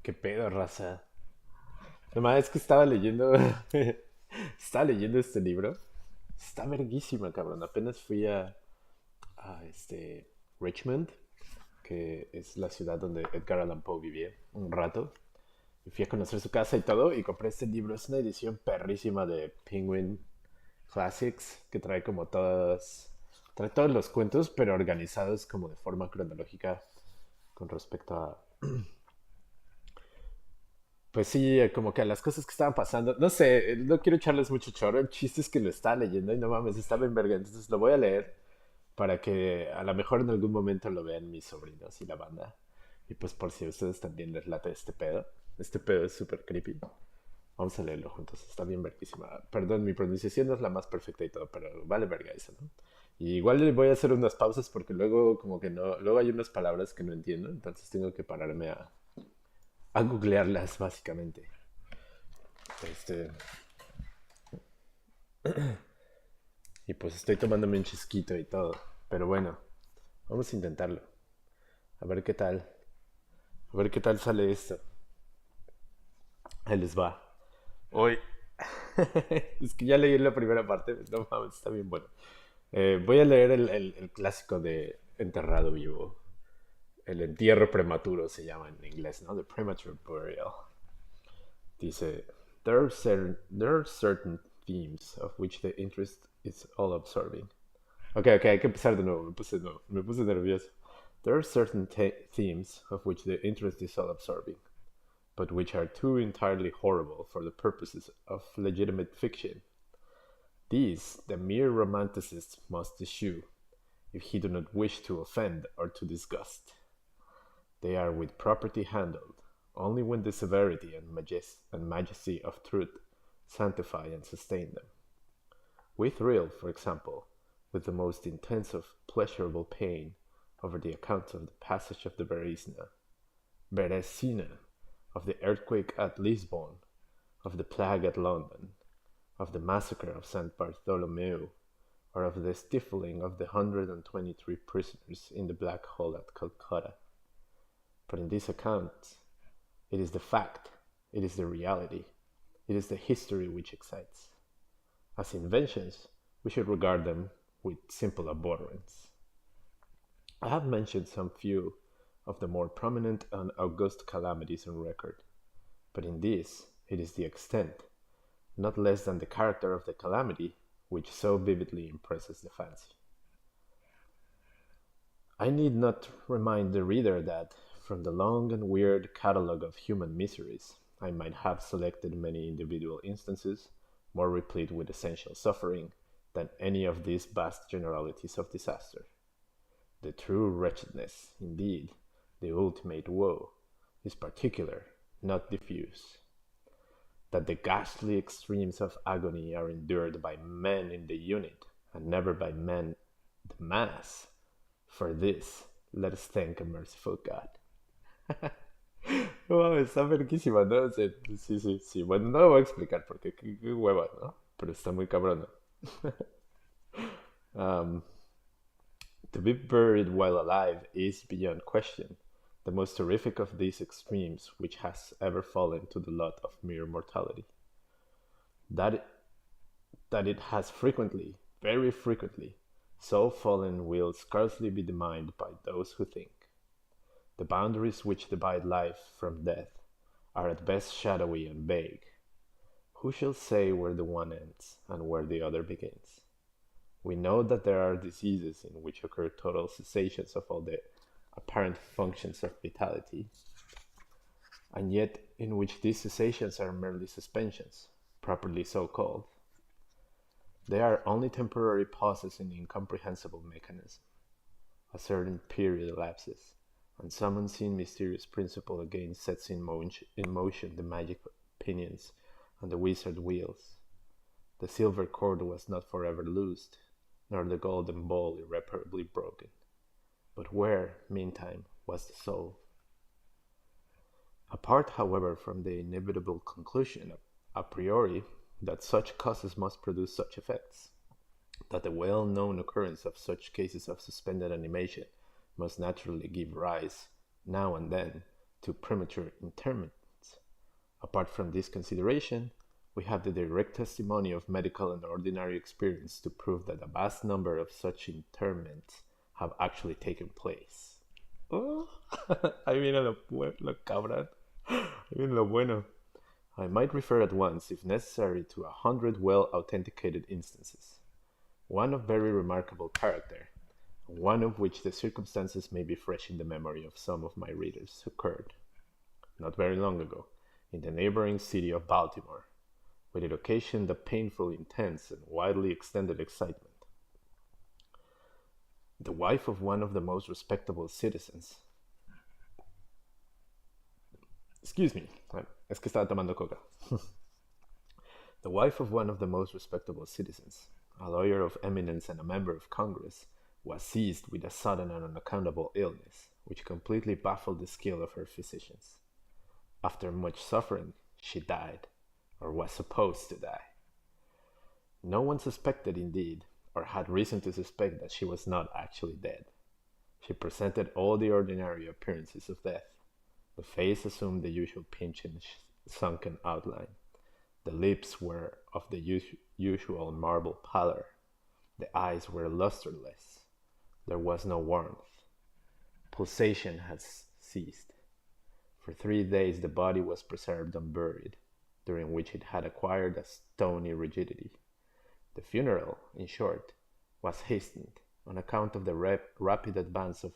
¿Qué pedo, raza? Nomás es que estaba leyendo. Estaba leyendo este libro. Está verguísima, cabrón. Apenas fui a Richmond, que es la ciudad donde Edgar Allan Poe vivía un rato. Y fui a conocer su casa y todo. Y compré este libro. Es una edición perrísima de Penguin Classics que trae como todas. Trae todos los cuentos, pero organizados como de forma cronológica con respecto a pues sí, como que a las cosas que estaban pasando. No sé, no quiero echarles mucho choro. El chiste es que lo estaba leyendo y no mames, estaba en verga. Entonces lo voy a leer para que a lo mejor en algún momento lo vean mis sobrinos y la banda. Y pues por si a ustedes también les late este pedo. Este pedo es súper creepy. Vamos a leerlo juntos. Está bien verguísima. Perdón, mi pronunciación no es la más perfecta y todo, pero vale verga eso, ¿no? Y igual le voy a hacer unas pausas porque luego como que no, luego hay unas palabras que no entiendo, entonces tengo que pararme a googlearlas básicamente. Este, y pues estoy tomándome un chisquito y todo. Pero bueno, vamos a intentarlo. A ver qué tal. A ver qué tal sale esto. Ahí les va. Hoy. Es que ya leí la primera parte. No mames, está bien bueno. Voy a leer el clásico de Enterrado Vivo. El entierro prematuro se llama en inglés, ¿no? The Premature Burial. Dice, there are certain themes of which the interest is all absorbing. Ok, ok, hay que empezar de nuevo. Me puse nervioso. There are certain themes of which the interest is all absorbing, but which are too entirely horrible for the purposes of legitimate fiction. These the mere romanticist must eschew, if he do not wish to offend or to disgust. They are with property handled, only when the severity and majesty of truth sanctify and sustain them. We thrill, for example, with the most intense of pleasurable pain over the accounts of the passage of the Beresina, of the earthquake at Lisbon, of the plague at London, of the massacre of St. Bartholomew, or of the stifling of the 123 prisoners in the Black Hole at Calcutta. But in these accounts, it is the fact, it is the reality, it is the history which excites. As inventions, we should regard them with simple abhorrence. I have mentioned some few of the more prominent and august calamities on record, but in this it is the extent, not less than the character of the calamity, which so vividly impresses the fancy. I need not remind the reader that, from the long and weird catalogue of human miseries, I might have selected many individual instances, more replete with essential suffering, than any of these vast generalities of disaster. The true wretchedness, indeed, the ultimate woe, is particular, not diffuse. That the ghastly extremes of agony are endured by men in the unit, and never by men the mass, for this let us thank a merciful God. No mames, está verguísima, ¿no? Sí, sí, sí, sí. Bueno, no lo voy a explicar porque qué hueva, ¿no? Pero está muy cabrona. Um, to be buried while alive is, beyond question, the most terrific of these extremes which has ever fallen to the lot of mere mortality. That that it has frequently, very frequently, so fallen will scarcely be divined by those who think. The boundaries which divide life from death are at best shadowy and vague. Who shall say where the one ends and where the other begins? We know that there are diseases in which occur total cessations of all the apparent functions of vitality, and yet in which these cessations are merely suspensions, properly so called. They are only temporary pauses in the incomprehensible mechanism. A certain period elapses, and some unseen mysterious principle again sets in motion the magic pinions and the wizard wheels. The silver cord was not forever loosed, nor the golden ball irreparably broken. But where, meantime, was the soul? Apart, however, from the inevitable conclusion a priori that such causes must produce such effects, that the well-known occurrence of such cases of suspended animation must naturally give rise, now and then, to premature interments. Apart from this consideration, we have the direct testimony of medical and ordinary experience to prove that a vast number of such interments have actually taken place. Oh, ahí viene lo cabrón. Ahí viene lo bueno. I might refer at once, if necessary, to 100 well-authenticated instances, one of very remarkable character, one of which the circumstances may be fresh in the memory of some of my readers, occurred, not very long ago, in the neighboring city of Baltimore, but it occasioned a painfully intense and widely extended excitement. The wife of one of the most respectable citizens. Excuse me, es que estaba tomando coca. The wife of one of the most respectable citizens, a lawyer of eminence and a member of Congress, was seized with a sudden and unaccountable illness, which completely baffled the skill of her physicians. After much suffering, she died, or was supposed to die. No one suspected, indeed, or had reason to suspect that she was not actually dead. She presented all the ordinary appearances of death. The face assumed the usual pinched and sunken outline. The lips were of the usual marble pallor. The eyes were lusterless. There was no warmth. Pulsation had ceased. For 3 days the body was preserved unburied, during which it had acquired a stony rigidity. The funeral, in short, was hastened on account of the rapid advance of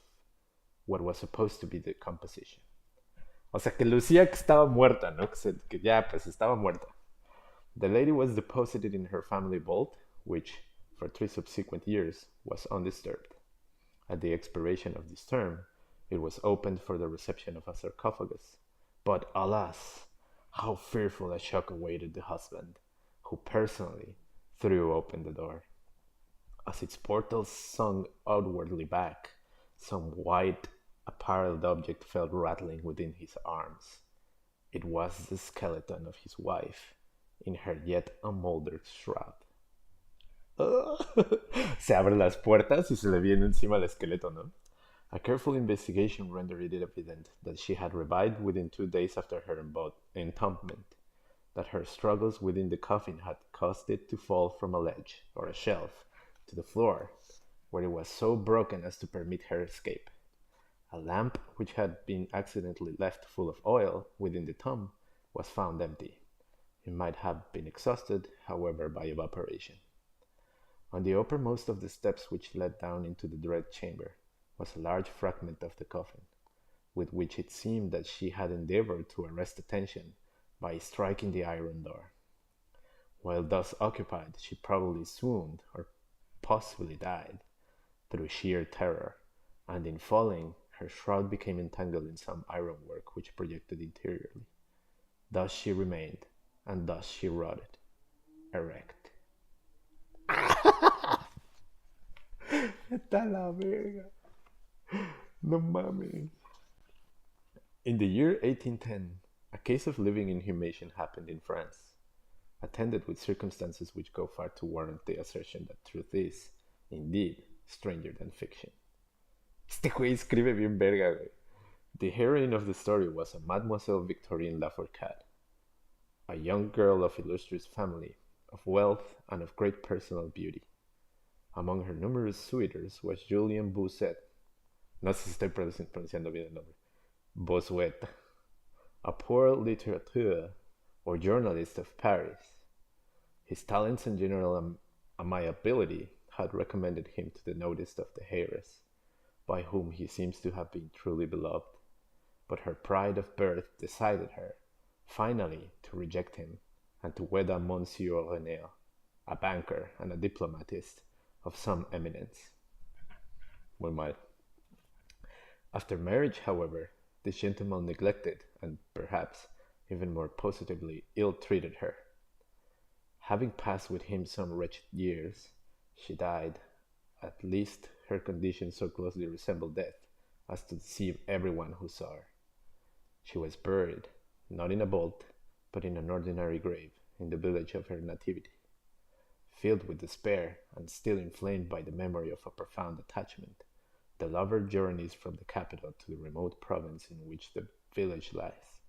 what was supposed to be decomposition. O sea, que lucía que estaba muerta, ¿no? Que ya, pues, estaba muerta. The lady was deposited in her family vault, which, for 3 subsequent years, was undisturbed. At the expiration of this term, it was opened for the reception of a sarcophagus. But, alas, how fearful a shock awaited the husband, who personally threw open the door. As its portals swung outwardly back, some white apparelled object fell rattling within his arms. It was the skeleton of his wife, in her yet unmouldered shroud. Se abren las puertas y se le viene encima el esqueleto, ¿no? A careful investigation rendered it evident that she had revived within 2 days after her entombment, that her struggles within the coffin had caused it to fall from a ledge, or a shelf, to the floor, where it was so broken as to permit her escape. A lamp, which had been accidentally left full of oil within the tomb, was found empty. It might have been exhausted, however, by evaporation. On the uppermost of the steps which led down into the dread chamber was a large fragment of the coffin, with which it seemed that she had endeavored to arrest attention by striking the iron door. While thus occupied, she probably swooned, or possibly died, through sheer terror, and in falling, her shroud became entangled in some ironwork which projected interiorly. Thus she remained, and thus she rotted, erect. Está la verga. No mames. In the year 1810, a case of living inhumation happened in France, attended with circumstances which go far to warrant the assertion that truth is, indeed, stranger than fiction. Este güey escribe bien verga, güey. The heroine of the story was a Mademoiselle Victorine Lafourcade, a young girl of illustrious family, of wealth, and of great personal beauty. Among her numerous suitors was Julien Bossuet. No sé si estoy pronunciando bien el nombre. Bossuet, a poor litterateur or journalist of Paris. His talents and general amiability had recommended him to the notice of the heiress, by whom he seems to have been truly beloved. But her pride of birth decided her, finally, to reject him, and to wed a Monsieur René, a banker and a diplomatist of some eminence. Muy mal. After marriage, however, this gentleman neglected, and perhaps even more positively ill-treated her. Having passed with him some wretched years, she died. At least her condition so closely resembled death as to deceive everyone who saw her. She was buried, not in a vault, but in an ordinary grave in the village of her nativity. Filled with despair, and still inflamed by the memory of a profound attachment, the lover journeys from the capital to the remote province in which the village lies,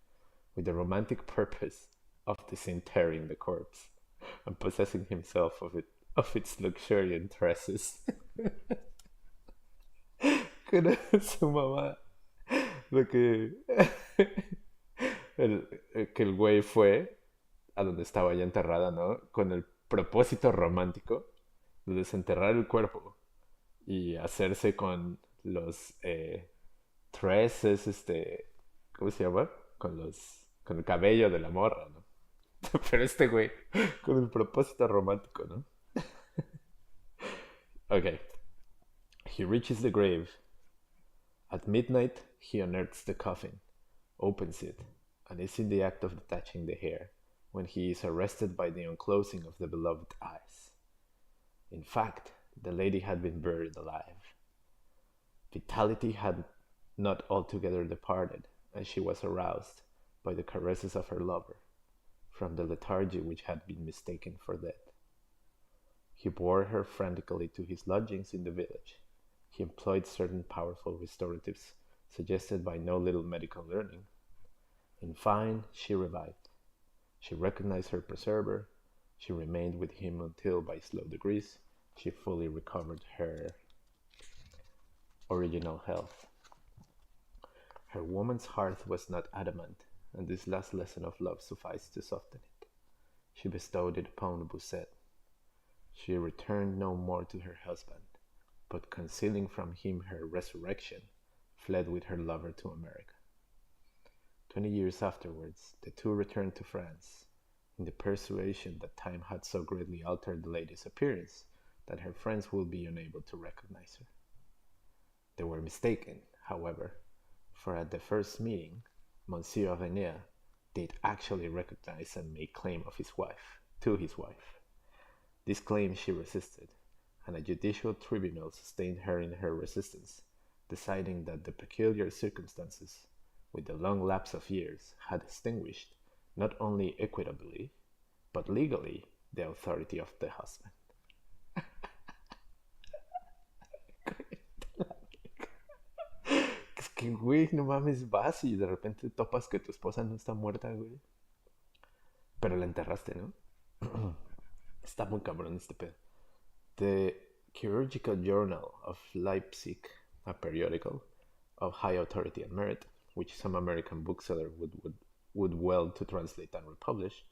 with the romantic purpose of disinterring the corpse and possessing himself of its luxuriant tresses. Que era su mamá. Lo que, que el güey fue a donde estaba ya enterrada, ¿no? Con el propósito romántico de desenterrar el cuerpo y hacerse con los tresses, ¿cómo se llama? Con el cabello de la morra, ¿no? Pero este güey, con el propósito romántico, ¿no? Okay. He reaches the grave. At midnight, he unearths the coffin, opens it, and is in the act of detaching the hair when he is arrested by the unclosing of the beloved eyes. In fact, the lady had been buried alive. Vitality had not altogether departed, and she was aroused by the caresses of her lover from the lethargy which had been mistaken for death. He bore her frantically to his lodgings in the village. He employed certain powerful restoratives suggested by no little medical learning. In fine, she revived. She recognized her preserver. She remained with him until, by slow degrees, she fully recovered her original health. Her woman's heart was not adamant, and this last lesson of love sufficed to soften it. She bestowed it upon Bossuet. She returned no more to her husband, but concealing from him her resurrection, fled with her lover to America. 20 years afterwards, the two returned to France, in the persuasion that time had so greatly altered the lady's appearance that her friends would be unable to recognize her. They were mistaken, however, for at the first meeting, Monsieur René did actually recognize and make claim of his wife. This claim she resisted, and a judicial tribunal sustained her in her resistance, deciding that the peculiar circumstances, with the long lapse of years, had extinguished, not only equitably, but legally, the authority of the husband. Es que, güey, no mames, vas y de repente topas que tu esposa no está muerta, güey. Pero la enterraste, ¿no? Está muy cabrón este pedo. The Chirurgical Journal of Leipzig, a periodical of high authority and merit, which some American bookseller would well to translate and republish,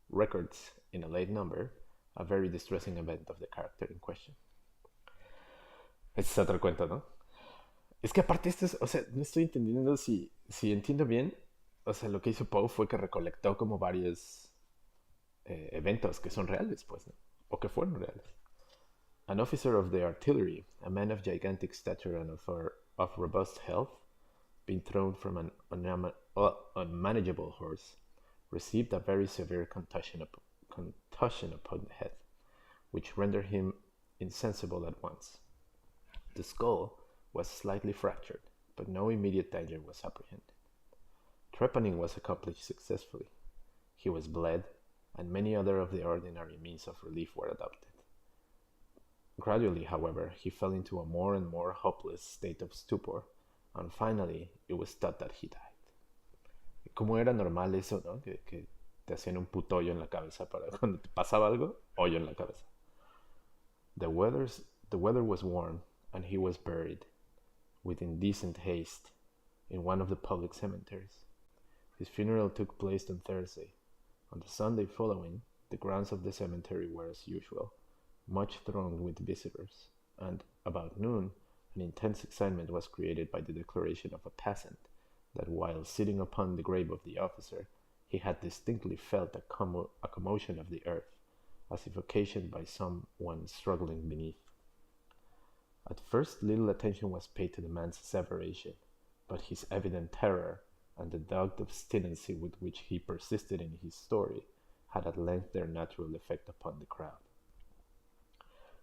records in a late number a very distressing event of the character in question. Ese es otro cuento, ¿no? Es que aparte esto es, o sea, no estoy entendiendo si entiendo bien, o sea, lo que hizo Poe fue que recolectó como varios eventos que son reales, pues, ¿no? O que fueron reales. An officer of the artillery, a man of gigantic stature and of robust health, being thrown from an unmanageable horse, received a very severe contusion upon the head, which rendered him insensible at once. The skull was slightly fractured, but no immediate danger was apprehended. Trepanning was accomplished successfully. He was bled, and many other of the ordinary means of relief were adopted. Gradually, however, he fell into a more and more hopeless state of stupor, and finally it was thought that he died. ¿Cómo era normal eso, no? Que te hacían un puto hoyo en la cabeza para cuando te pasaba algo, hoyo en la cabeza. The weather was warm, and he was buried, with indecent haste, in one of the public cemeteries. His funeral took place on Thursday. On the Sunday following, the grounds of the cemetery were, as usual, much thronged with visitors, and, about noon, an intense excitement was created by the declaration of a peasant that while sitting upon the grave of the officer, he had distinctly felt a commotion of the earth, as if occasioned by some one struggling beneath. At first little attention was paid to the man's asseveration, but his evident terror, and the dogged obstinacy with which he persisted in his story, had at length their natural effect upon the crowd.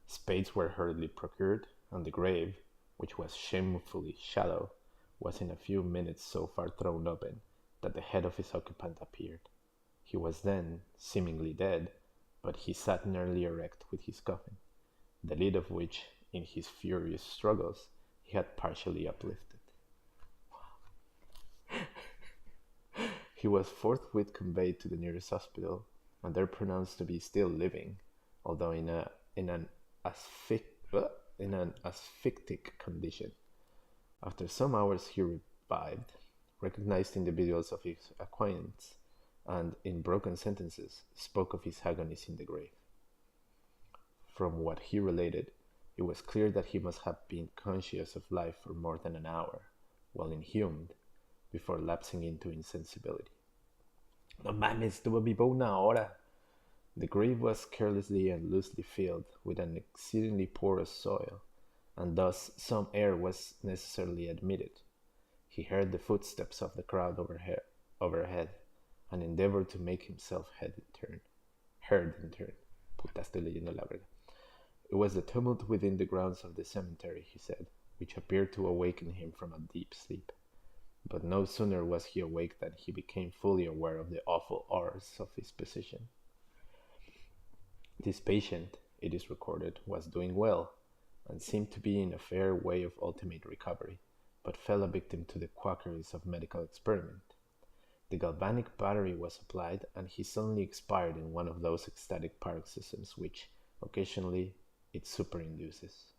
Spades were hurriedly procured, and the grave, which was shamefully shallow, was in a few minutes so far thrown open that the head of its occupant appeared. He was then seemingly dead, but he sat nearly erect with his coffin, the lid of which, in his furious struggles, he had partially uplifted. He was forthwith conveyed to the nearest hospital, and there pronounced to be still living, although in an in an asphyctic condition. After some hours he revived, recognized individuals of his acquaintance, and, in broken sentences, spoke of his agonies in the grave. From what he related, it was clear that he must have been conscious of life for more than an hour, while inhumed, before lapsing into insensibility. No mames, estuvo vivo una hora. The grave was carelessly and loosely filled with an exceedingly porous soil, and thus some air was necessarily admitted. He heard the footsteps of the crowd overhead, and endeavored to make himself heard in turn. Puta, estoy leyendo la verga. It was the tumult within the grounds of the cemetery, he said, which appeared to awaken him from a deep sleep. But no sooner was he awake than he became fully aware of the awful horrors of his position. This patient, it is recorded, was doing well, and seemed to be in a fair way of ultimate recovery, but fell a victim to the quackeries of medical experiment. The galvanic battery was applied, and he suddenly expired in one of those ecstatic paroxysms which, occasionally, it superinduces.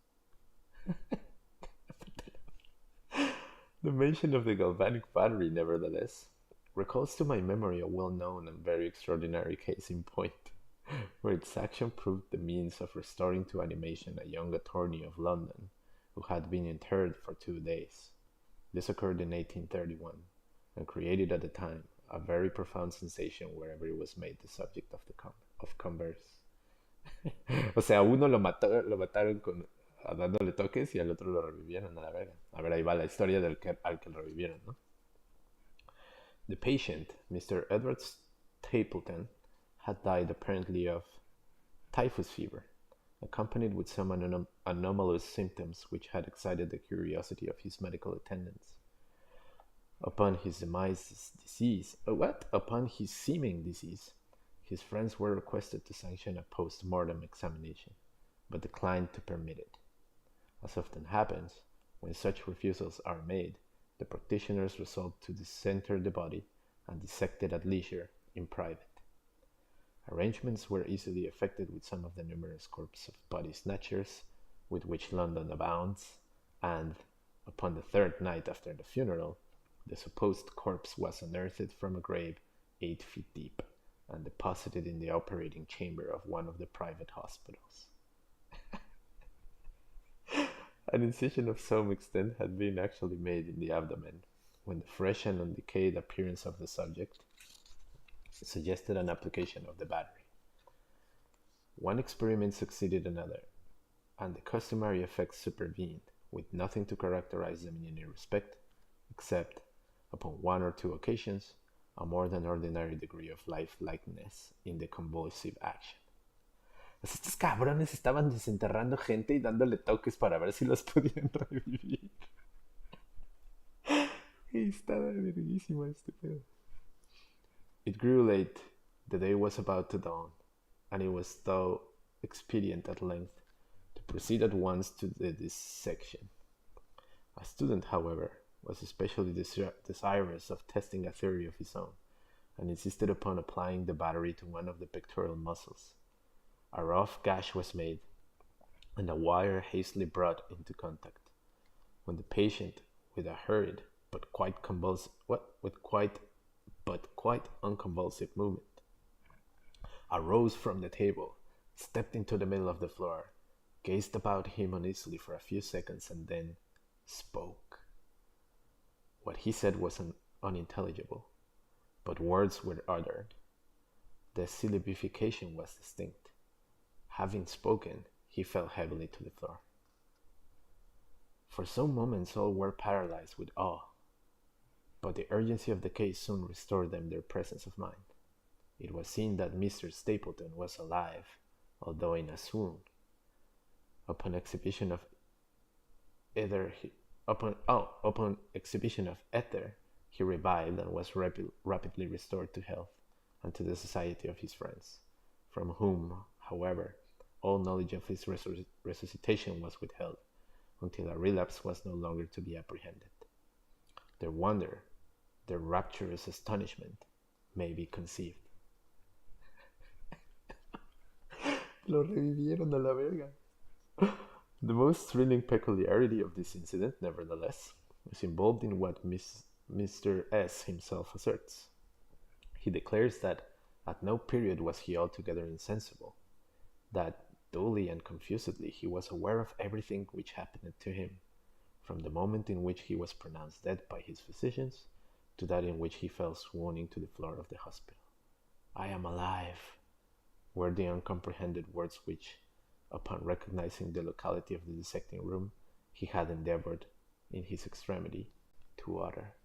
The mention of the galvanic battery, nevertheless, recalls to my memory a well-known and very extraordinary case in point, where its action proved the means of restoring to animation a young attorney of London, who had been interred for 2 days. This occurred in 1831, and created at the time a very profound sensation wherever it was made the subject of converse. O sea, uno lo mataron dándole toques y al otro lo revivieron a la verga. A ver, ahí va la historia al que lo revivieron, ¿no? The patient, Mr. Edward Stapleton, had died apparently of typhus fever, accompanied with some anomalous symptoms which had excited the curiosity of his medical attendants. Upon his seeming disease, his friends were requested to sanction a post-mortem examination, but declined to permit it. As often happens, when such refusals are made, the practitioners resolved to disinter the body and dissect it at leisure in private. Arrangements were easily effected with some of the numerous corps of body snatchers with which London abounds, and, upon the 3rd night after the funeral, the supposed corpse was unearthed from a grave 8 feet deep and deposited in the operating chamber of one of the private hospitals. An incision of some extent had been actually made in the abdomen, when the fresh and undecayed appearance of the subject suggested an application of the battery. One experiment succeeded another, and the customary effects supervened, with nothing to characterize them in any respect, except, upon 1 or 2 occasions, a more than ordinary degree of lifelikeness in the convulsive action. Pues estos cabrones estaban desenterrando gente y dándole toques para ver si los podían revivir. Estaba verguísima este pedo. It grew late, the day was about to dawn, and it was thought expedient at length to proceed at once to the dissection. A student, however, was especially desirous of testing a theory of his own, and insisted upon applying the battery to one of the pectoral muscles. A rough gash was made, and a wire hastily brought into contact, when the patient, with a hurried but quite unconvulsive movement, arose from the table, stepped into the middle of the floor, gazed about him uneasily for a few seconds, and then spoke. What he said was unintelligible, but words were uttered. The syllabification was distinct. Having spoken, he fell heavily to the floor. For some moments all were paralyzed with awe, but the urgency of the case soon restored them their presence of mind. It was seen that Mr. Stapleton was alive, although in a swoon. Upon exhibition of ether, he revived and was rapidly restored to health and to the society of his friends, from whom, however, all knowledge of his resuscitation was withheld, until a relapse was no longer to be apprehended. Their wonder, their rapturous astonishment, may be conceived. Lo revivieron a la verga. The most thrilling peculiarity of this incident, nevertheless, is involved in what Mr. S himself asserts. He declares that at no period was he altogether insensible, that dully and confusedly he was aware of everything which happened to him, from the moment in which he was pronounced dead by his physicians to that in which he fell swooning to the floor of the hospital. "I am alive," were the uncomprehended words which, upon recognizing the locality of the dissecting room, he had endeavored, in his extremity, to utter.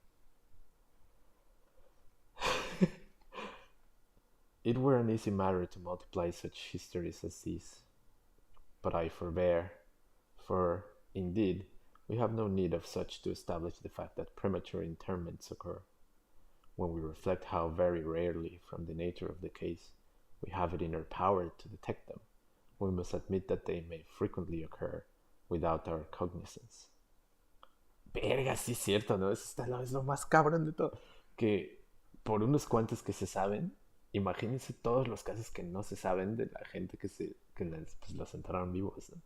It were an easy matter to multiply such histories as these, but I forbear, for, indeed, we have no need of such to establish the fact that premature interments occur. When we reflect how very rarely, from the nature of the case, we have it in our power to detect them, we must admit that they may frequently occur without our cognizance. Verga, sí es cierto, ¿no? Es lo más cabrón de todo. Que por unos cuantos que se saben, imagínense todos los casos que no se saben de la gente que pues, los enterraron vivos, ¿no?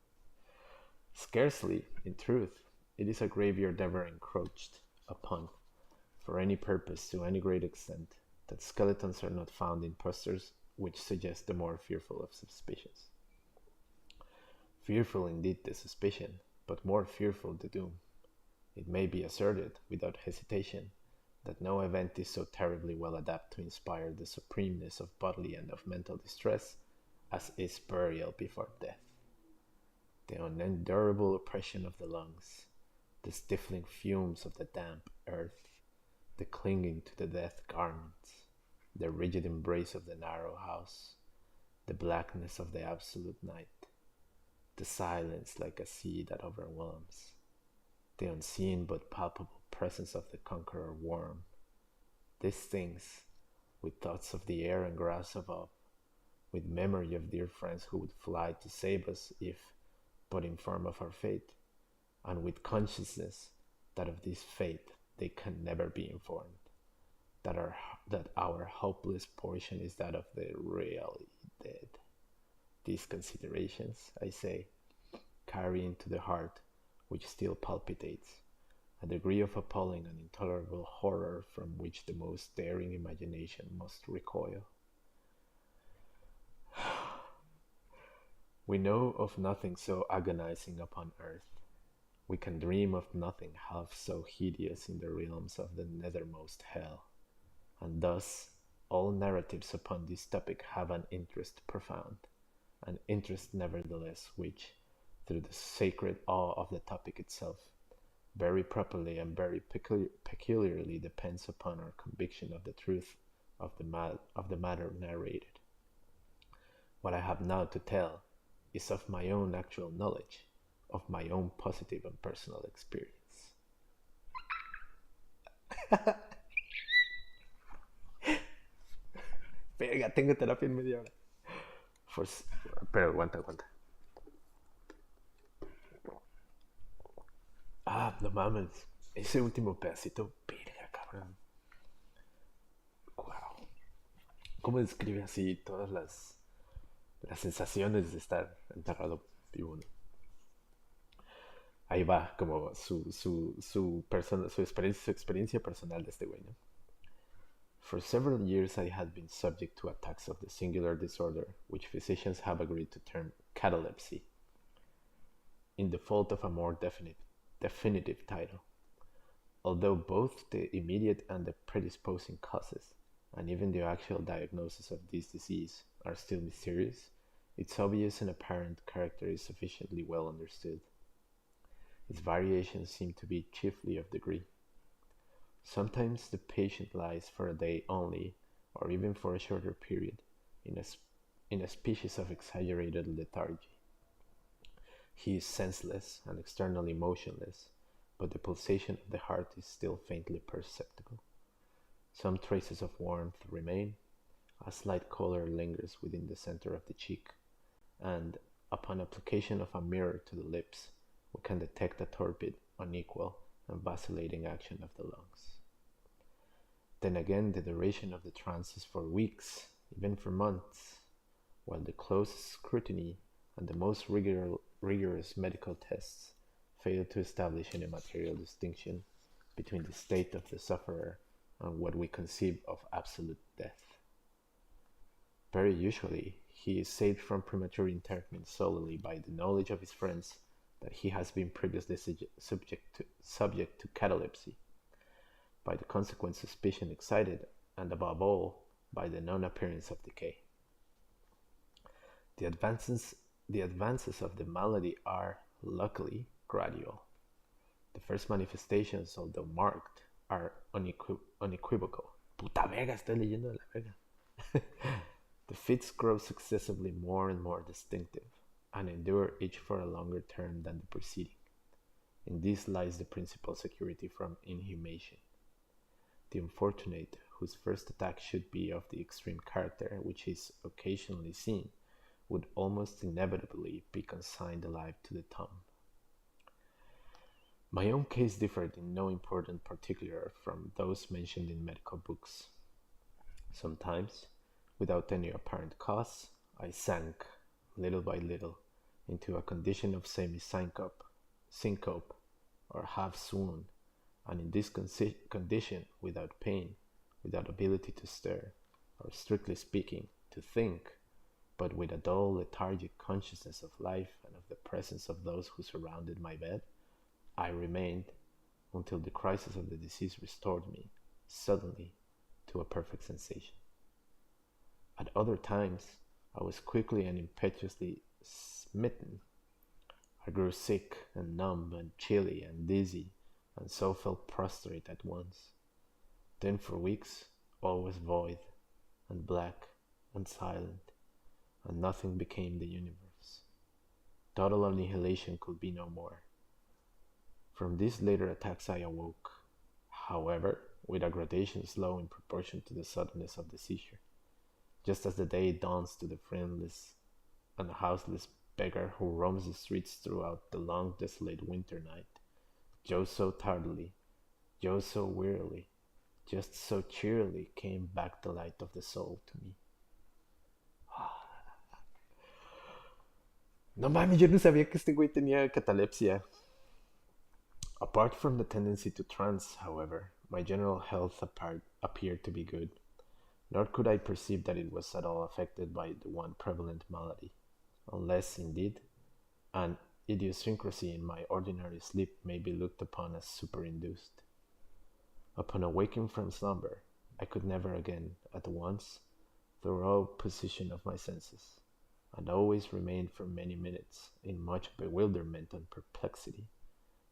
Scarcely, in truth, it is a graveyard ever encroached upon, for any purpose to any great extent, that skeletons are not found in posters which suggest the more fearful of suspicions. Fearful indeed the suspicion, but more fearful the doom. It may be asserted, without hesitation, that no event is so terribly well adapted to inspire the supremeness of bodily and of mental distress as is burial before death. The unendurable oppression of the lungs, the stifling fumes of the damp earth, the clinging to the death garments, the rigid embrace of the narrow house, the blackness of the absolute night, the silence like a sea that overwhelms, the unseen but palpable presence of the conqueror worm. These things, with thoughts of the air and grass above, with memory of dear friends who would fly to save us if but informed of our fate, and with consciousness that of this fate they can never be informed, that our hopeless portion is that of the really dead. These considerations, I say, carry into the heart, which still palpitates, a degree of appalling and intolerable horror from which the most daring imagination must recoil. We know of nothing so agonizing upon earth. We can dream of nothing half so hideous in the realms of the nethermost hell, and thus all narratives upon this topic have an interest profound, an interest nevertheless which, through the sacred awe of the topic itself, very properly and very peculiarly depends upon our conviction of the truth of the matter narrated. What I have now to tell is of my own actual knowledge, of my own positive and personal experience. Verga, tengo terapia en media hora. Pero aguanta. Ah, no mames. Ese último pedacito, verga, cabrón. Wow. ¿Cómo describe así todas las sensaciones de estar enterrado vivo, ¿no? Ahí va como su experiencia personal de este güey, ¿no? For several years I had been subject to attacks of the singular disorder which physicians have agreed to term catalepsy, in default of a more definitive title. Although both the immediate and the predisposing causes, and even the actual diagnosis of this disease, are still mysterious, its obvious and apparent character is sufficiently well understood. Its variations seem to be chiefly of degree. Sometimes the patient lies for a day only, or even for a shorter period, in a species of exaggerated lethargy. He is senseless and externally motionless, but the pulsation of the heart is still faintly perceptible. Some traces of warmth remain, a slight color lingers within the center of the cheek, and, upon application of a mirror to the lips, we can detect a torpid, unequal, and vacillating action of the lungs. Then again, the duration of the trance is for weeks, even for months, while the closest scrutiny and the most rigorous medical tests fail to establish any material distinction between the state of the sufferer and what we conceive of absolute death. Very usually, he is saved from premature interment solely by the knowledge of his friends that he has been previously subject to catalepsy, by the consequent suspicion excited, and above all, by the non-appearance of decay. The advances, the advances of the malady are, luckily, gradual. The first manifestations, although marked, are unequivocal. Puta verga, estoy leyendo de la verga. The fits grow successively more and more distinctive, and endure each for a longer term than the preceding. In this lies the principal security from inhumation. The unfortunate, whose first attack should be of the extreme character which is occasionally seen, would almost inevitably be consigned alive to the tomb. My own case differed in no important particular from those mentioned in medical books. Sometimes, without any apparent cause, I sank, little by little, into a condition of syncope, or half swoon, and in this condition, without pain, without ability to stir, or strictly speaking, to think, but with a dull, lethargic consciousness of life and of the presence of those who surrounded my bed, I remained until the crisis of the disease restored me, suddenly, to a perfect sensation. At other times, I was quickly and impetuously smitten. I grew sick and numb and chilly and dizzy, and so fell prostrate at once. Then for weeks all was void, and black, and silent, and nothing became the universe. Total annihilation could be no more. From these later attacks I awoke, however, with a gradation slow in proportion to the suddenness of the seizure, just as the day dawns to the friendless and houseless beggar who roams the streets throughout the long desolate winter night. Just so tardily, just so wearily, just so cheerily came back the light of the soul to me. No mames, yo no sabía que este güey tenía catalepsia. Apart from the tendency to trance, however, my general health appeared to be good, nor could I perceive that it was at all affected by the one prevalent malady, unless, indeed, an idiosyncrasy in my ordinary sleep may be looked upon as superinduced. Upon awaking from slumber, I could never again, at once, thorough possession of my senses, and always remained for many minutes in much bewilderment and perplexity,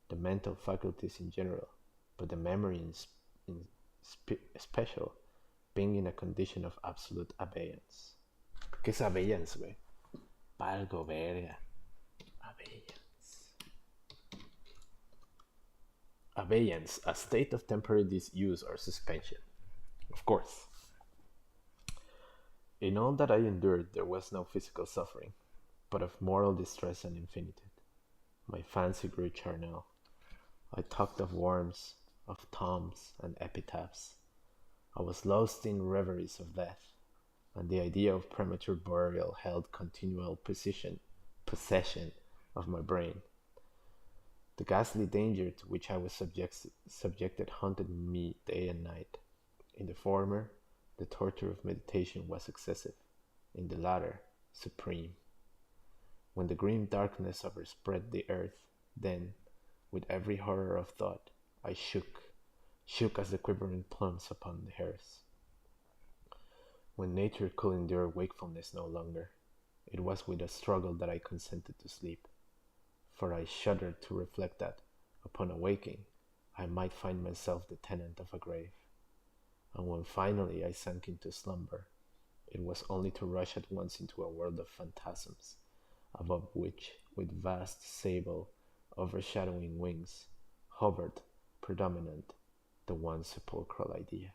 the mental faculties in general, but the memory in special, being in a condition of absolute abeyance. ¿Qué es abeyance, güey? Valgo verga. Abeyance. Abeyance, a state of temporary disuse or suspension. Of course. In all that I endured there was no physical suffering, but of moral distress and infinitude. My fancy grew charnel. I talked of worms, of tombs and epitaphs. I was lost in reveries of death, and the idea of premature burial held continual possession of my brain. The ghastly danger to which I was subjected haunted me day and night. In the former, the torture of meditation was excessive; in the latter, supreme. When the grim darkness overspread the earth, then, with every horror of thought, I shook as the quivering plums upon the hairs. When nature could endure wakefulness no longer, it was with a struggle that I consented to sleep, for I shuddered to reflect that, upon awaking, I might find myself the tenant of a grave. And when finally I sank into slumber, it was only to rush at once into a world of phantasms, above which, with vast sable, overshadowing wings, hovered, predominant, the one sepulchral idea.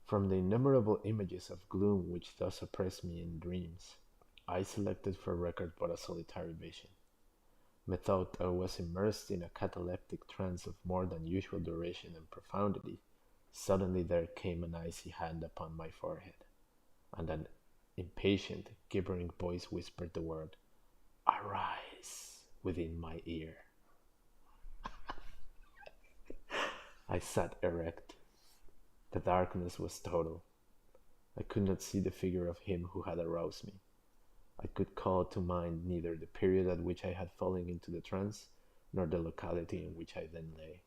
From the innumerable images of gloom which thus oppressed me in dreams, I selected for record but a solitary vision. Methought I was immersed in a cataleptic trance of more than usual duration and profundity, Suddenly there came an icy hand upon my forehead, and an impatient, gibbering voice whispered the word, "Arise!" within my ear. I sat erect. The darkness was total. I could not see the figure of him who had aroused me. I could call to mind neither the period at which I had fallen into the trance, nor the locality in which I then lay.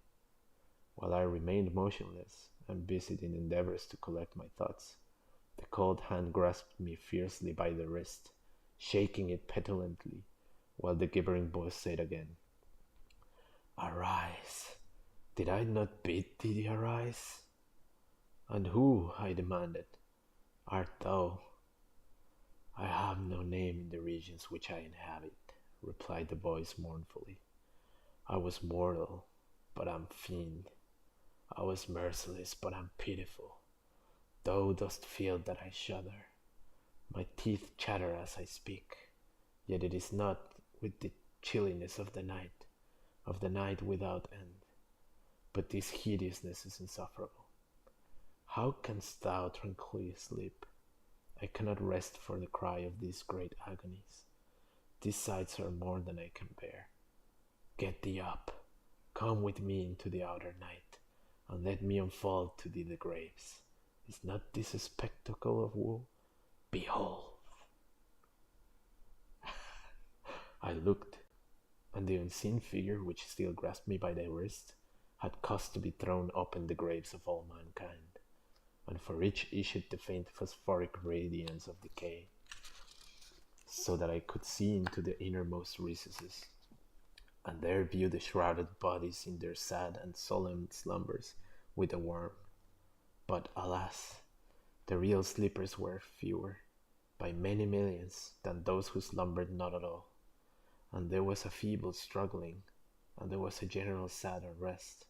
While I remained motionless and busied in endeavors to collect my thoughts, the cold hand grasped me fiercely by the wrist, shaking it petulantly, while the gibbering voice said again, "Arise! Did I not bid thee arise?" "And who," I demanded, "art thou?" "I have no name in the regions which I inhabit," replied the voice mournfully. "I was mortal, but am fiend. I was merciless, but am pitiful. Thou dost feel that I shudder. My teeth chatter as I speak, yet it is not with the chilliness of the night without end. But this hideousness is insufferable. How canst thou tranquilly sleep? I cannot rest for the cry of these great agonies. These sights are more than I can bear. Get thee up, come with me into the outer night, and let me unfold to thee the graves. Is not this a spectacle of woe? Behold!" I looked, and the unseen figure which still grasped me by the wrist had caused to be thrown open the graves of all mankind, and for each issued the faint phosphoric radiance of decay, so that I could see into the innermost recesses, and there view the shrouded bodies in their sad and solemn slumbers with a worm. But alas, the real sleepers were fewer, by many millions, than those who slumbered not at all, and there was a feeble struggling, and there was a general sad unrest,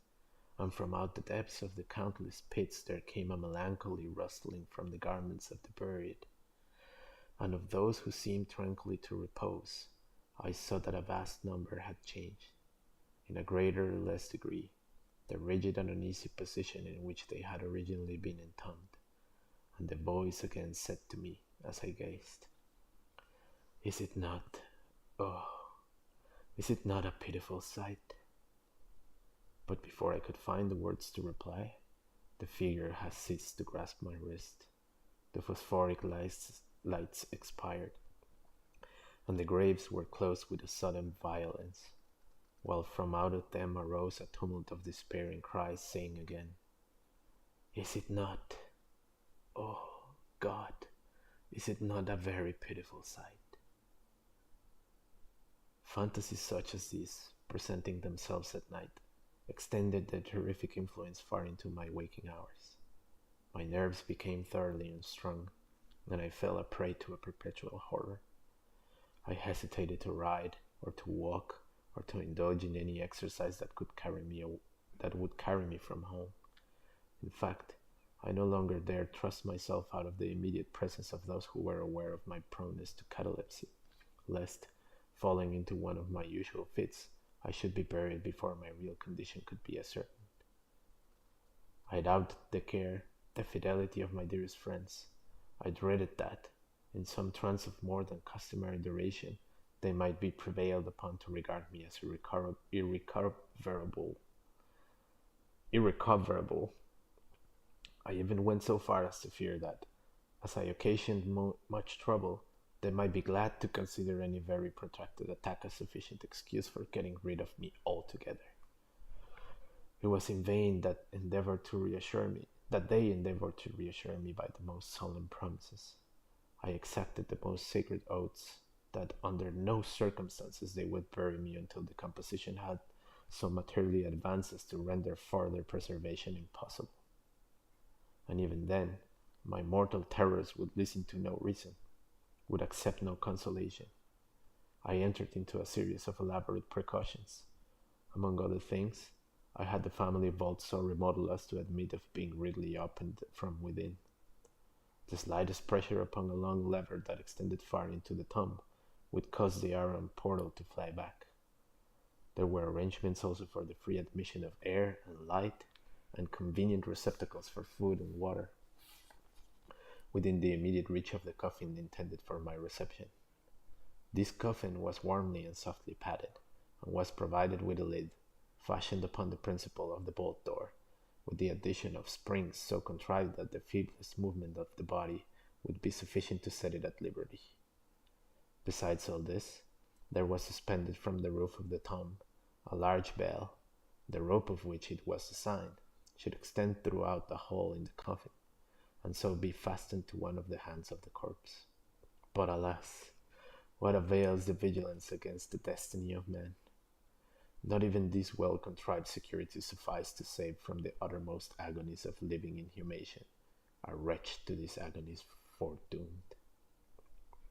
and from out the depths of the countless pits there came a melancholy rustling from the garments of the buried, and of those who seemed tranquilly to repose, I saw that a vast number had changed, in a greater or less degree, the rigid and uneasy position in which they had originally been entombed, and the voice again said to me as I gazed, "Is it not, oh, is it not a pitiful sight?" But before I could find the words to reply, the figure had ceased to grasp my wrist. The phosphoric lights expired, and the graves were closed with a sudden violence, while from out of them arose a tumult of despairing cries, saying again, "Is it not, oh God, is it not a very pitiful sight?" Fantasies such as these, presenting themselves at night, extended their terrific influence far into my waking hours. My nerves became thoroughly unstrung, and I fell a prey to a perpetual horror. I hesitated to ride, or to walk, or to indulge in any exercise that would carry me from home. In fact, I no longer dared trust myself out of the immediate presence of those who were aware of my proneness to catalepsy, lest, falling into one of my usual fits, I should be buried before my real condition could be ascertained. I doubted the care, the fidelity of my dearest friends. I dreaded that, in some trance of more than customary duration, they might be prevailed upon to regard me as irrecoverable. I even went so far as to fear that, as I occasioned much trouble, they might be glad to consider any very protracted attack a sufficient excuse for getting rid of me altogether. It was in vain that they endeavored to reassure me by the most solemn promises. I exacted the most sacred oaths that under no circumstances they would bury me until the composition had so materially advanced as to render further preservation impossible. And even then, my mortal terrors would listen to no reason, would accept no consolation. I entered into a series of elaborate precautions. Among other things, I had the family vault so remodeled as to admit of being readily opened from within. The slightest pressure upon a long lever that extended far into the tomb would cause the iron portal to fly back. There were arrangements also for the free admission of air and light, and convenient receptacles for food and water within the immediate reach of the coffin intended for my reception. This coffin was warmly and softly padded, and was provided with a lid, fashioned upon the principle of the bolt door, with the addition of springs so contrived that the feeblest movement of the body would be sufficient to set it at liberty. Besides all this, there was suspended from the roof of the tomb a large bell, the rope of which it was designed should extend throughout the hole in the coffin, and so be fastened to one of the hands of the corpse. But alas, what avails the vigilance against the destiny of man? Not even this well-contrived security sufficed to save from the uttermost agonies of living inhumation a wretch to these agonies foredoomed.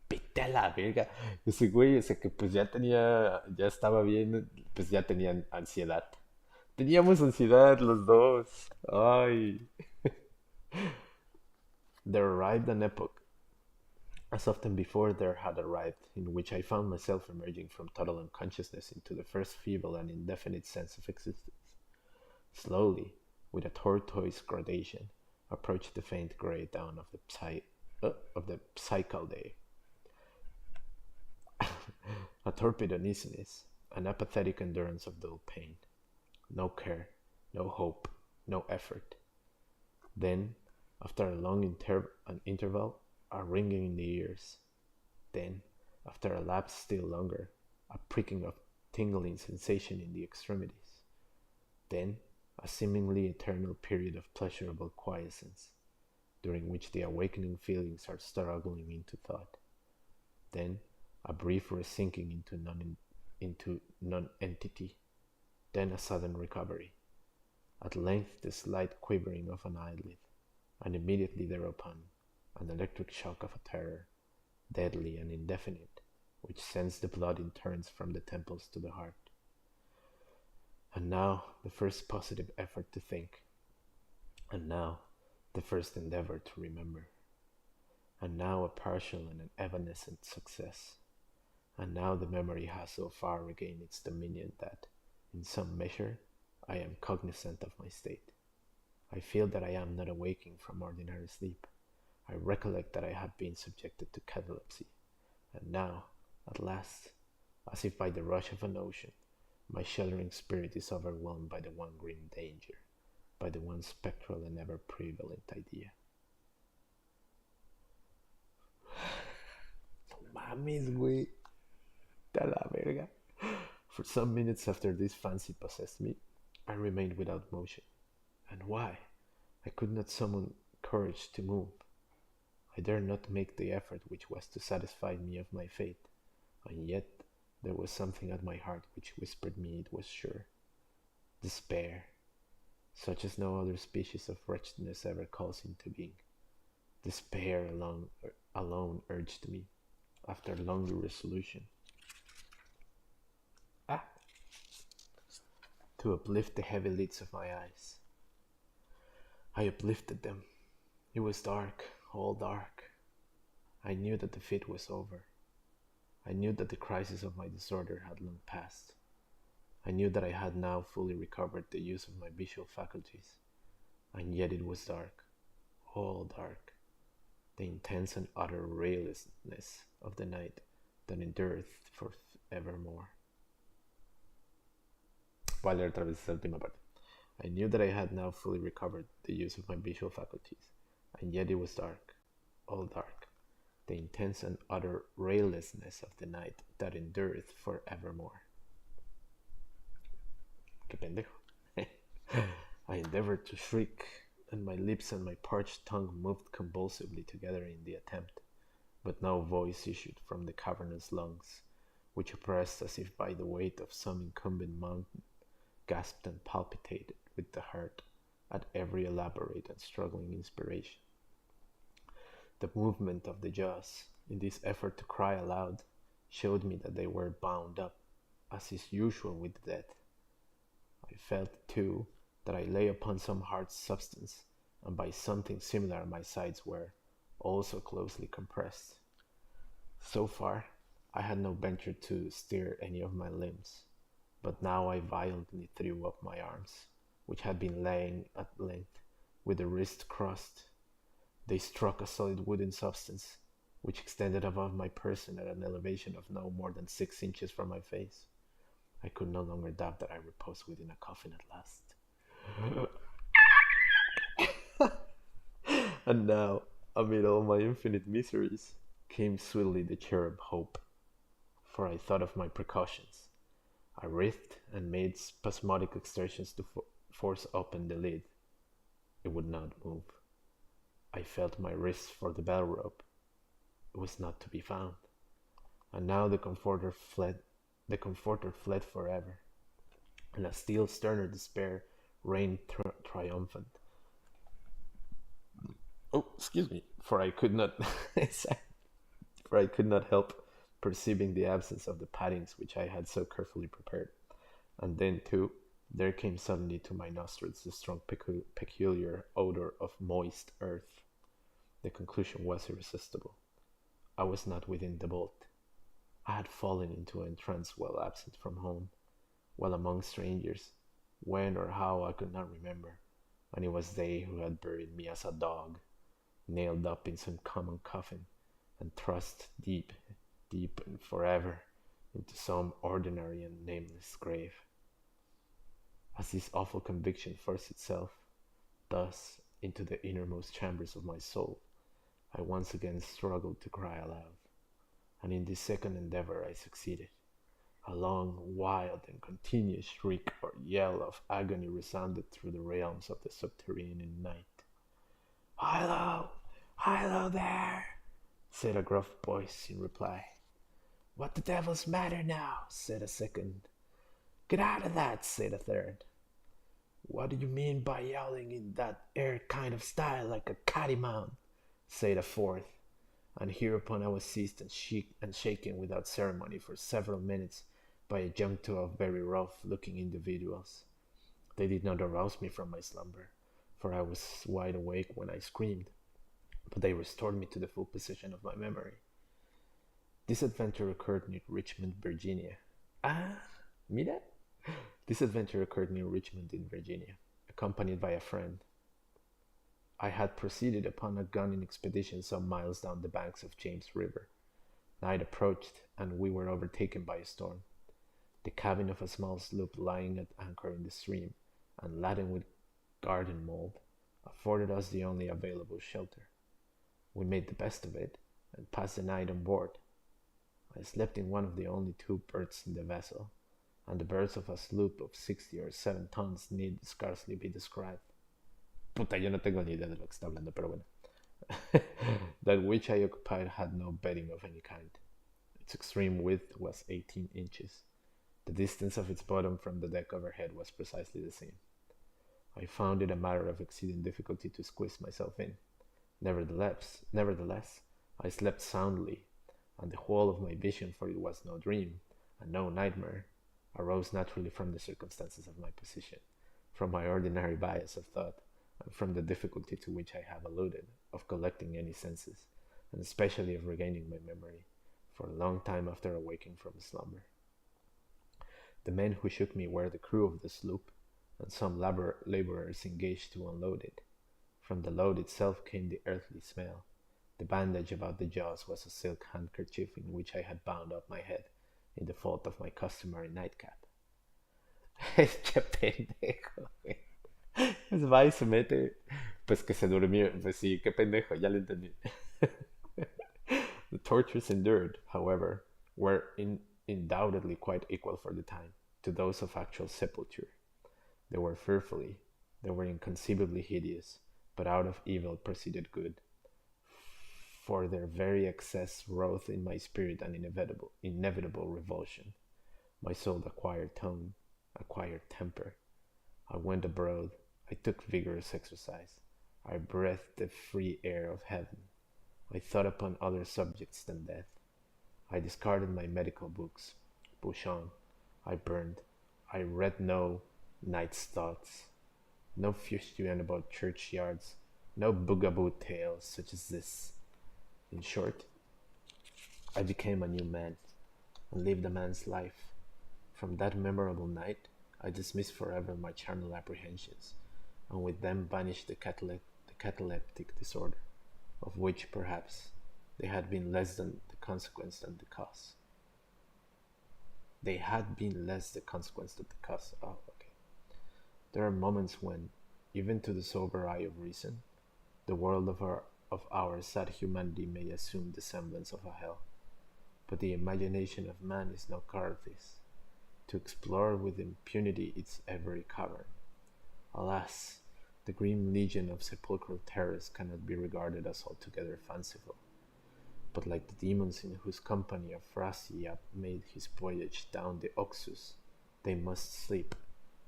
Vete a la verga. Ese güey, ese que pues ya estaba bien, pues ya tenían ansiedad. Teníamos ansiedad los dos. Ay. There arrived an epoch, as often before there had arrived, in which I found myself emerging from total unconsciousness into the first feeble and indefinite sense of existence. Slowly, with a tortoise gradation, approached the faint grey dawn of the psychal day. A torpid uneasiness, an apathetic endurance of dull pain. No care, no hope, no effort. Then, after a long interval, a ringing in the ears. Then, after a lapse still longer, a pricking of tingling sensation in the extremities. Then, a seemingly eternal period of pleasurable quiescence, during which the awakening feelings are struggling into thought. Then, a brief resinking into non-entity. Then a sudden recovery. At length the slight quivering of an eyelid, and immediately thereupon an electric shock of a terror, deadly and indefinite, which sends the blood in turns from the temples to the heart. And now the first positive effort to think, and now the first endeavor to remember, and now a partial and an evanescent success, and now the memory has so far regained its dominion that, in some measure, I am cognizant of my state. I feel that I am not awaking from ordinary sleep. I recollect that I have been subjected to catalepsy, and now, at last, as if by the rush of an ocean, my sheltering spirit is overwhelmed by the one grim danger, by the one spectral and ever prevalent idea. No mames, güey. A la verga. For some minutes after this fancy possessed me, I remained without motion. And why? I could not summon courage to move. I dared not make the effort which was to satisfy me of my fate, and yet there was something at my heart which whispered me it was sure. Despair, such as no other species of wretchedness ever calls into being. Despair alone urged me, after long irresolution, to uplift the heavy lids of my eyes. I uplifted them. It was dark, all dark. I knew that the fit was over. I knew that the crisis of my disorder had long passed. I knew that I had now fully recovered the use of my visual faculties. And yet it was dark, all dark. The intense and utter raylessness of the night that endureth for evermore. Voy a leer otra vez esa última parte. I knew that I had now fully recovered the use of my visual faculties, and yet it was dark, all dark, the intense and utter raylessness of the night that endureth for evermore. Qué pendejo. I endeavored to shriek, and my lips and my parched tongue moved convulsively together in the attempt, but no voice issued from the cavernous lungs, which, oppressed as if by the weight of some incumbent mountain, gasped and palpitated with the heart at every elaborate and struggling inspiration. The movement of the jaws, in this effort to cry aloud, showed me that they were bound up, as is usual with death. I felt, too, that I lay upon some hard substance, and by something similar my sides were also closely compressed. So far, I had not ventured to stir any of my limbs, but now I violently threw up my arms, which had been lying at length, with the wrist crossed. They struck a solid wooden substance, which extended above my person at an elevation of no more than 6 inches from my face. I could no longer doubt that I reposed within a coffin at last. And now, amid all my infinite miseries, came sweetly the cherub hope, for I thought of my precautions. I writhed and made spasmodic exertions to force open the lid. It would not move. I felt my wrist for the bell rope. It was not to be found. And now the comforter fled forever, and a still sterner despair reigned triumphant. Oh, excuse me, for I could not, for I could not help perceiving the absence of the paddings which I had so carefully prepared. And then, too, there came suddenly to my nostrils the strong peculiar odor of moist earth. The conclusion was irresistible. I was not within the vault. I had fallen into a trance while absent from home, while among strangers, when or how I could not remember, and it was they who had buried me as a dog, nailed up in some common coffin, and thrust deep, deep and forever into some ordinary and nameless grave. As this awful conviction forced itself, thus, into the innermost chambers of my soul, I once again struggled to cry aloud, and in this second endeavor I succeeded. A long, wild, and continuous shriek or yell of agony resounded through the realms of the subterranean night. "Hello! Hello there!" said a gruff voice in reply. "What the devil's matter now?" said a second. "Get out of that," said a third. "What do you mean by yelling in that air kind of style like a cattymount?" said a fourth. And hereupon I was seized and shaken without ceremony for several minutes by a junto of very rough-looking individuals. They did not arouse me from my slumber, for I was wide awake when I screamed, but they restored me to the full possession of my memory. This adventure occurred near Richmond, Virginia. Ah, mira. This adventure occurred near Richmond in Virginia, accompanied by a friend. I had proceeded upon a gunning expedition some miles down the banks of James River. Night approached, and we were overtaken by a storm. The cabin of a small sloop lying at anchor in the stream, and laden with garden mold, afforded us the only available shelter. We made the best of it, and passed the night on board. I slept in one of the only two berths in the vessel, and the berths of a sloop of 60 or 7 tons need scarcely be described. Puta, yo no tengo ni idea de lo que está hablando, pero bueno. That which I occupied had no bedding of any kind. Its extreme width was 18 inches. The distance of its bottom from the deck overhead was precisely the same. I found it a matter of exceeding difficulty to squeeze myself in. Nevertheless, I slept soundly, and the whole of my vision, for it was no dream, and no nightmare, arose naturally from the circumstances of my position, from my ordinary bias of thought, and from the difficulty to which I have alluded, of collecting any senses, and especially of regaining my memory, for a long time after awaking from slumber. The men who shook me were the crew of the sloop, and some laborers engaged to unload it. From the load itself came the earthly smell. The bandage about the jaws was a silk handkerchief in which I had bound up my head, in default of my customary nightcap. Este pendejo, güey. Pues va y se mete. Pues que se durmió. Pues sí, qué pendejo, ya lo entendí. The tortures endured, however, were undoubtedly quite equal for the time to those of actual sepulture. They were inconceivably hideous, but out of evil proceeded good. For their very excess wrought in my spirit an inevitable revulsion. My soul acquired tone, acquired temper. I went abroad. I took vigorous exercise. I breathed the free air of heaven. I thought upon other subjects than death. I discarded my medical books. Bouchon. I burned. I read no Night's Thoughts. No fustian about churchyards. No bugaboo tales such as this. In short, I became a new man, and lived a man's life. From that memorable night, I dismissed forever my charnel apprehensions, and with them vanished the cataleptic disorder, of which perhaps they had been less than the consequence than the cause. They had been less the consequence than the cause. Oh, okay. There are moments when, even to the sober eye of reason, the world of our sad humanity may assume the semblance of a hell. But the imagination of man is no Carthage, to explore with impunity its every cavern. Alas, the grim legion of sepulchral terrors cannot be regarded as altogether fanciful, but like the demons in whose company Afrasiab made his voyage down the Oxus, they must sleep,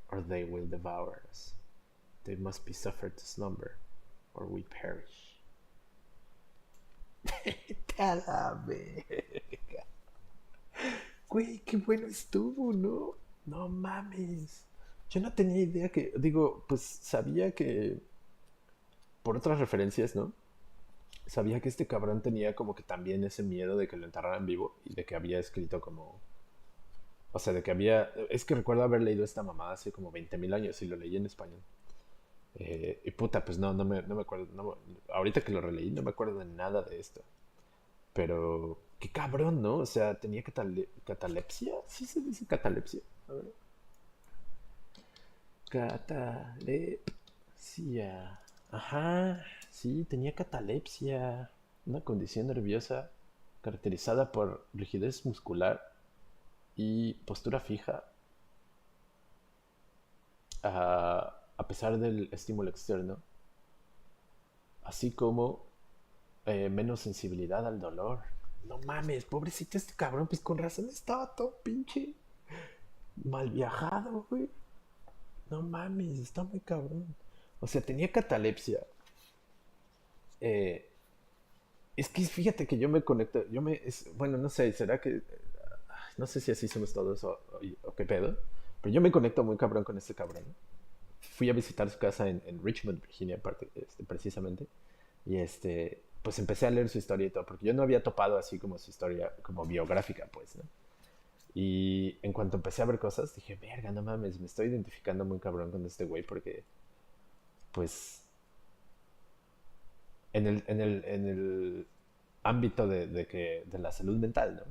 or they will devour us. They must be suffered to slumber, or we perish. ¡A la verga! Güey, qué bueno estuvo, ¿no? No mames. Yo no tenía idea que, digo, pues sabía que, por otras referencias, ¿no? Sabía que este cabrón tenía como que también ese miedo de que lo enterraran vivo y de que había escrito como... O sea, de que había... Es que recuerdo haber leído esta mamada hace como 20.000 años y lo leí en español. Y puta, pues no me acuerdo. Ahorita que lo releí no me acuerdo de nada de esto. Pero... Qué cabrón, ¿no? O sea, tenía catalepsia. ¿Sí se dice catalepsia? A ver. Catalepsia. Ajá, sí, tenía catalepsia, una condición nerviosa caracterizada por rigidez muscular y postura fija, a pesar del estímulo externo, así como menos sensibilidad al dolor. No mames, pobrecito este cabrón, pues con razón estaba todo pinche mal viajado, güey. No mames, está muy cabrón. O sea, tenía catalepsia. Eh, Es que fíjate que yo me conecto, bueno, no sé, será que, no sé si así somos todos o qué pedo, pero yo me conecto muy cabrón con este cabrón. Fui a visitar su casa en Richmond, Virginia, precisamente, y pues empecé a leer su historia y todo, porque yo no había topado así como su historia, como biográfica, pues, ¿no? Y en cuanto empecé a ver cosas, dije, verga, no mames, me estoy identificando muy cabrón con este güey, porque, pues, en el ámbito de la salud mental, ¿no?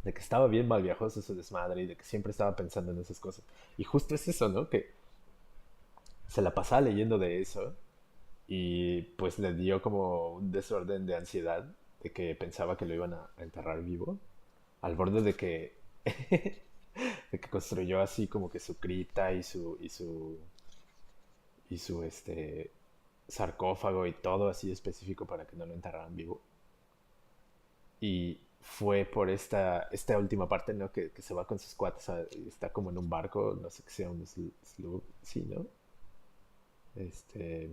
De que estaba bien mal viajoso su desmadre y de que siempre estaba pensando en esas cosas. Y justo es eso, ¿no? Que se la pasaba leyendo de eso y pues le dio como un desorden de ansiedad de que pensaba que lo iban a enterrar vivo, al borde de que construyó así como que su cripta y su sarcófago y todo así específico para que no lo enterraran vivo. Y fue por esta última parte, ¿no? Que se va con sus cuates, está como en un barco, no sé qué sea, un sloop, sí, ¿no? Este...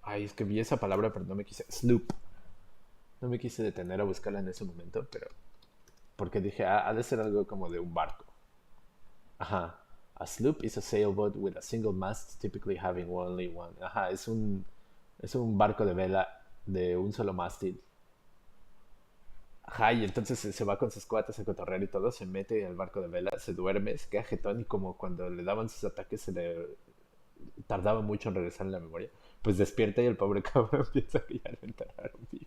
Ay, es que vi esa palabra, pero no me quise... Sloop. No me quise detener a buscarla en ese momento, pero... Porque dije, ha de ser algo como de un barco. Ajá. A sloop is a sailboat with a single mast, typically having only one. Ajá, es un barco de vela de un solo mástil. Ajá, y entonces se va con sus cuates a cotorrear y todo, se mete al barco de vela, se duerme, se queda jetón y como cuando le daban sus ataques se le tardaba mucho en regresar en la memoria, pues despierta y el pobre cabrón piensa que ya lo enterraron vivo.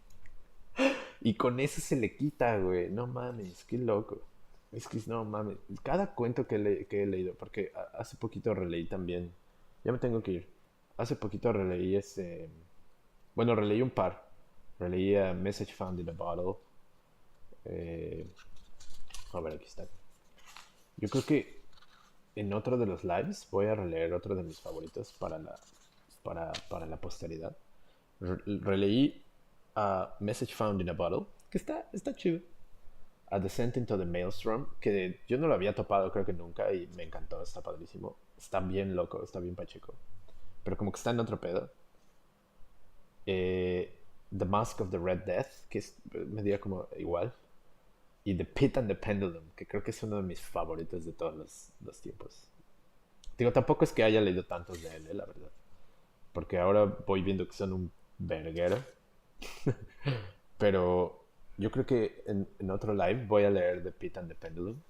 Y con eso se le quita, güey, no mames, qué loco. Es que no mames, cada cuento que he leído, porque hace poquito releí también, ya me tengo que ir, hace poquito releí bueno, releí un par, releí a Message Found in a Bottle. Eh, a ver, aquí está. Yo creo que en otro de los lives voy a releer otro de mis favoritos para la posteridad. Releí a Message Found in a Bottle, que está chido. A Descent into the Maelstrom, que yo no lo había topado creo que nunca y me encantó, está padrísimo. Está bien loco, está bien pacheco. Pero como que está en otro pedo. The Mask of the Red Death, que me dio como igual. Y The Pit and the Pendulum, que creo que es uno de mis favoritos de todos los tiempos. Digo, tampoco es que haya leído tantos de él, la verdad. Porque ahora voy viendo que son un verguero. Pero yo creo que en otro live voy a leer The Pit and the Pendulum.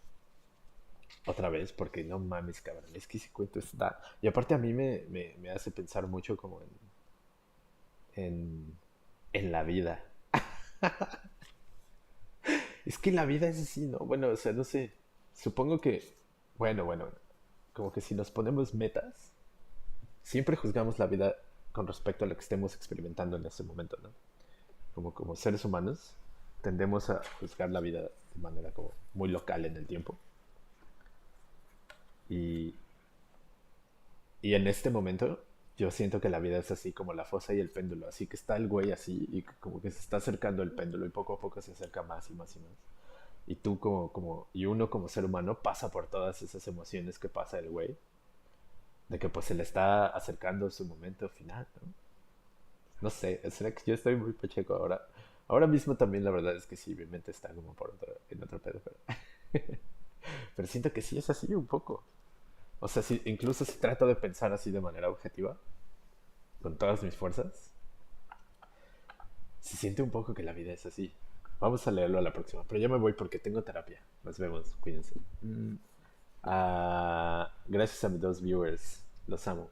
otra vez, porque no mames, cabrón, es que ese cuento está... Y aparte a mí me hace pensar mucho como en, en la vida. Es que la vida es así, ¿no? Bueno, o sea, no sé. Supongo que, bueno, como que si nos ponemos metas, siempre juzgamos la vida con respecto a lo que estemos experimentando en ese momento, ¿no? Como seres humanos, tendemos a juzgar la vida de manera como muy local en el tiempo. Y, y en este momento, yo siento que la vida es así como la fosa y el péndulo. Así que está el güey así y como que se está acercando el péndulo y poco a poco se acerca más y más y más. Y tú y uno como ser humano pasa por todas esas emociones que pasa el güey, de que pues se le está acercando su momento final, ¿no? No sé, será que yo estoy muy pacheco ahora. Ahora mismo también la verdad es que sí, mi mente está como en otro pedo, pero siento que sí es así un poco. O sea, si, incluso si trato de pensar así de manera objetiva, con todas mis fuerzas, se siente un poco que la vida es así. Vamos a leerlo a la próxima, pero ya me voy porque tengo terapia. Nos vemos, cuídense. Gracias a mis dos viewers, los amo.